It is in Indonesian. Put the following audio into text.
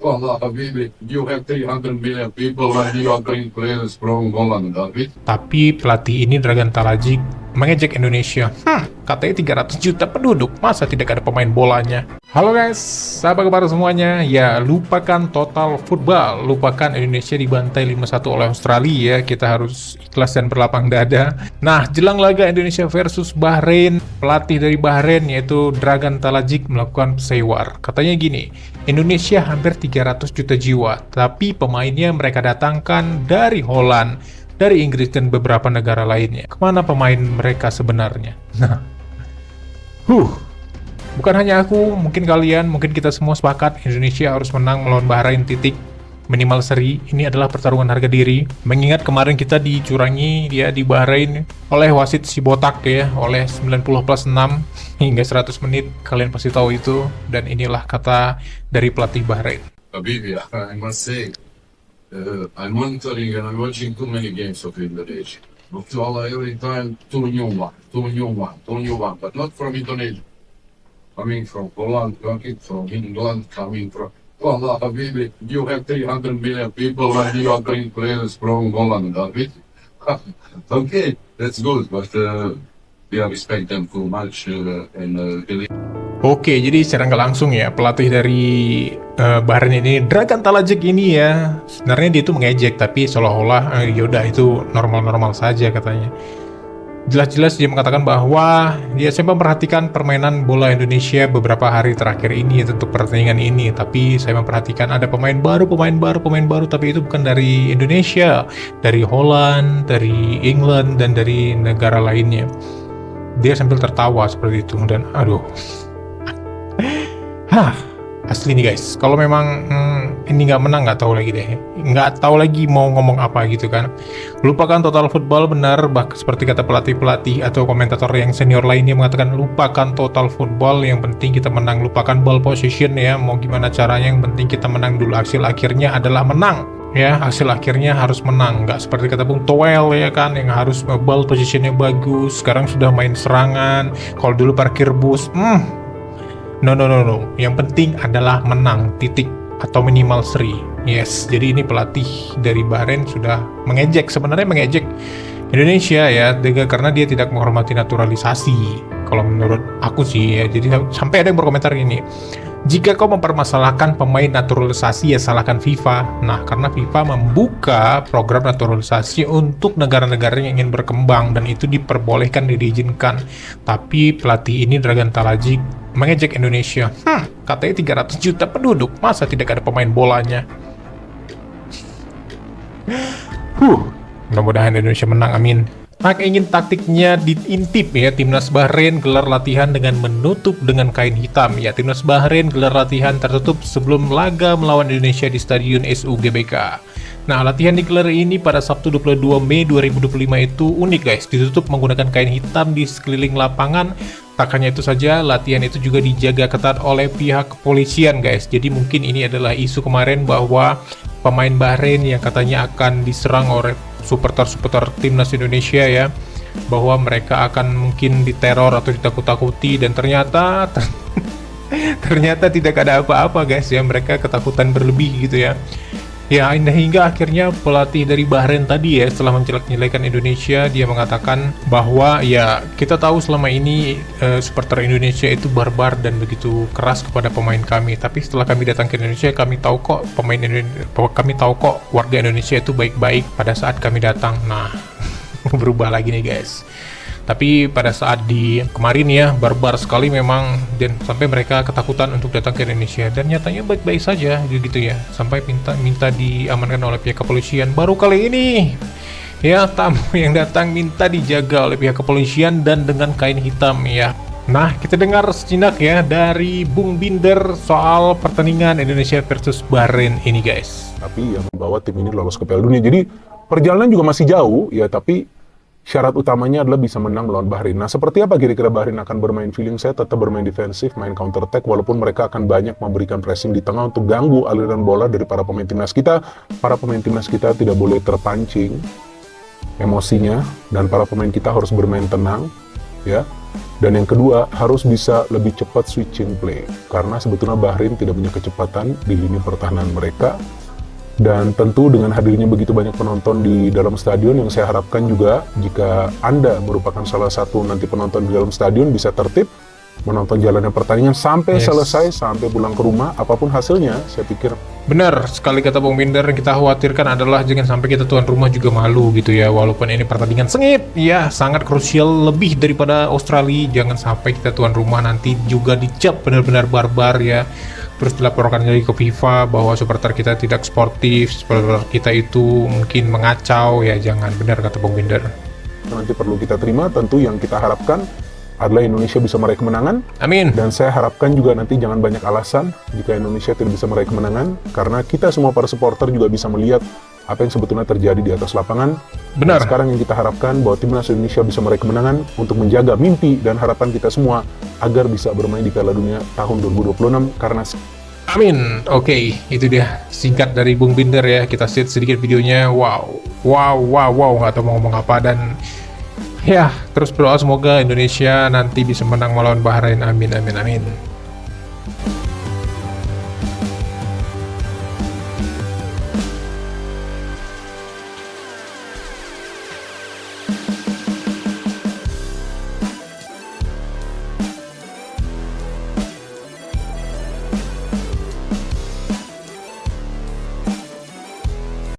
Wallah, Habibi, you have 300 million people and you are bringing players from Holland, David. Tapi pelatih ini Dragan Talajic mengejek Indonesia. Katanya 300 juta penduduk, masa tidak ada pemain bolanya? Halo guys, apa kabar semuanya? Ya, lupakan total football, lupakan Indonesia dibantai 5-1 oleh Australia ya. Kita harus ikhlas dan berlapang dada. Nah, jelang laga Indonesia versus Bahrain, pelatih dari Bahrain yaitu Dragan Talajic melakukan sewar. Katanya gini, Indonesia hampir 300 juta jiwa, tapi pemainnya mereka datangkan dari Holland, dari Inggris dan beberapa negara lainnya. Kemana pemain mereka sebenarnya? Nah, bukan hanya aku, mungkin kalian, mungkin kita semua sepakat Indonesia harus menang melawan Bahrain titik. Minimal seri, ini adalah pertarungan harga diri. Mengingat kemarin kita dicurangi dia di Bahrain oleh wasit si botak ya, oleh 90+6 hingga 100 menit. Kalian pasti tahu itu, dan inilah kata dari pelatih Bahrain. Habibi, I must say, I'm monitoring and I'm watching too many games of Indonesia. But Allah, every time, two new one, but not from Indonesia. Coming from Holland, coming from England, coming from... Wallah, Habibi, you have 300 million people and you are bringing players from Holland, David. Okay, that's good, but we respect them too much and believe. Oke, jadi secara nggak langsung ya, pelatih dari Bahrain ini, Dragan Talajic ini ya, sebenarnya dia itu mengejek, tapi seolah-olah yaudah itu normal-normal saja katanya. Jelas-jelas dia mengatakan bahwa dia saya memperhatikan permainan bola Indonesia beberapa hari terakhir ini untuk pertandingan ini, tapi saya memperhatikan ada pemain baru, tapi itu bukan dari Indonesia, dari Holland, dari England, dan dari negara lainnya. Dia sambil tertawa seperti itu, dan aduh. Asli nih guys, kalau memang ini nggak menang, nggak tahu lagi deh, nggak tahu lagi mau ngomong apa gitu kan. Lupakan total football, benar, seperti kata pelatih-pelatih atau komentator yang senior lainnya mengatakan lupakan total football, yang penting kita menang. Lupakan ball position ya, mau gimana caranya, yang penting kita menang dulu. Hasil akhirnya adalah menang ya, hasil akhirnya harus menang, nggak seperti kata Bung Toel ya kan, yang harus ball positionnya bagus, sekarang sudah main serangan, kalau dulu parkir bus. No. Yang penting adalah menang, titik, atau minimal seri. Yes, jadi ini pelatih dari Bahrain sudah mengejek Indonesia ya, karena dia tidak menghormati naturalisasi. Kalau menurut aku sih ya, jadi sampai ada yang berkomentar gini, jika kau mempermasalahkan pemain naturalisasi ya salahkan FIFA. Nah, karena FIFA membuka program naturalisasi untuk negara-negara yang ingin berkembang, dan itu diperbolehkan dan diizinkan. Tapi pelatih ini Dragan Talajic mengejek Indonesia. Katanya 300 juta penduduk, masa tidak ada pemain bolanya? Mudah-mudahan Indonesia menang, amin. Ingin taktiknya diintip ya, Timnas Bahrain gelar latihan dengan menutup dengan kain hitam ya. Timnas Bahrain gelar latihan tertutup sebelum laga melawan Indonesia di Stadion SUGBK. Nah, latihan digelar ini pada Sabtu 22 Mei 2025 itu unik guys, ditutup menggunakan kain hitam di sekeliling lapangan. Tak hanya itu saja, latihan itu juga dijaga ketat oleh pihak kepolisian guys. Jadi mungkin ini adalah isu kemarin bahwa pemain Bahrain yang katanya akan diserang oleh supporter timnas Indonesia ya, bahwa mereka akan mungkin diteror atau ditakut-takuti, dan ternyata tidak ada apa-apa guys ya, mereka ketakutan berlebih gitu ya. Ya, hingga akhirnya pelatih dari Bahrain tadi ya, setelah menjelek-jelekan Indonesia, dia mengatakan bahwa ya kita tahu selama ini supporter Indonesia itu barbar dan begitu keras kepada pemain kami. Tapi setelah kami datang ke Indonesia, kami tahu kok warga Indonesia itu baik-baik pada saat kami datang. Nah, berubah lagi nih guys. Tapi pada saat di kemarin ya, barbar sekali memang, dan sampai mereka ketakutan untuk datang ke Indonesia, dan nyatanya baik-baik saja gitu ya, sampai minta diamankan oleh pihak kepolisian. Baru kali ini ya, tamu yang datang minta dijaga oleh pihak kepolisian dan dengan kain hitam ya. Nah, kita dengar sejenak ya dari Bung Binder soal pertandingan Indonesia versus Bahrain ini guys. Tapi yang membawa tim ini lolos ke Piala Dunia, jadi perjalanan juga masih jauh ya, tapi syarat utamanya adalah bisa menang melawan Bahrain. Nah, seperti apa kira-kira Bahrain akan bermain? Feeling saya tetap bermain defensif, main counter attack, walaupun mereka akan banyak memberikan pressing di tengah untuk ganggu aliran bola dari para pemain timnas kita. Para pemain timnas kita tidak boleh terpancing emosinya, dan para pemain kita harus bermain tenang, ya. Dan yang kedua, harus bisa lebih cepat switching play. Karena sebetulnya Bahrain tidak punya kecepatan di lini pertahanan mereka. Dan tentu dengan hadirnya begitu banyak penonton di dalam stadion, yang saya harapkan juga jika Anda merupakan salah satu nanti penonton di dalam stadion bisa tertib, menonton jalannya pertandingan sampai selesai, sampai pulang ke rumah, apapun hasilnya, saya pikir. Benar sekali kata Bung Binder, yang kita khawatirkan adalah jangan sampai kita tuan rumah juga malu gitu ya, walaupun ini pertandingan sengit, ya sangat krusial lebih daripada Australia, jangan sampai kita tuan rumah nanti juga dicap benar-benar barbar ya, terus dilaporkan lagi ke FIFA bahwa supporter kita tidak sportif, supporter kita itu mungkin mengacau, ya jangan, benar kata Bung Binder. Nanti perlu kita terima, tentu yang kita harapkan adalah Indonesia bisa meraih kemenangan. Amin. Dan saya harapkan juga nanti jangan banyak alasan jika Indonesia tidak bisa meraih kemenangan, karena kita semua para supporter juga bisa melihat apa yang sebetulnya terjadi di atas lapangan. Benar. Dan sekarang yang kita harapkan bahwa timnas Indonesia bisa meraih kemenangan untuk menjaga mimpi dan harapan kita semua agar bisa bermain di Piala Dunia tahun 2026 karena amin. Oke, itu dia singkat dari Bung Binder ya. Kita lihat sedikit videonya. Wow, nggak tahu mau ngomong apa. Dan ya, terus berdoa semoga Indonesia nanti bisa menang melawan Bahrain. Amin.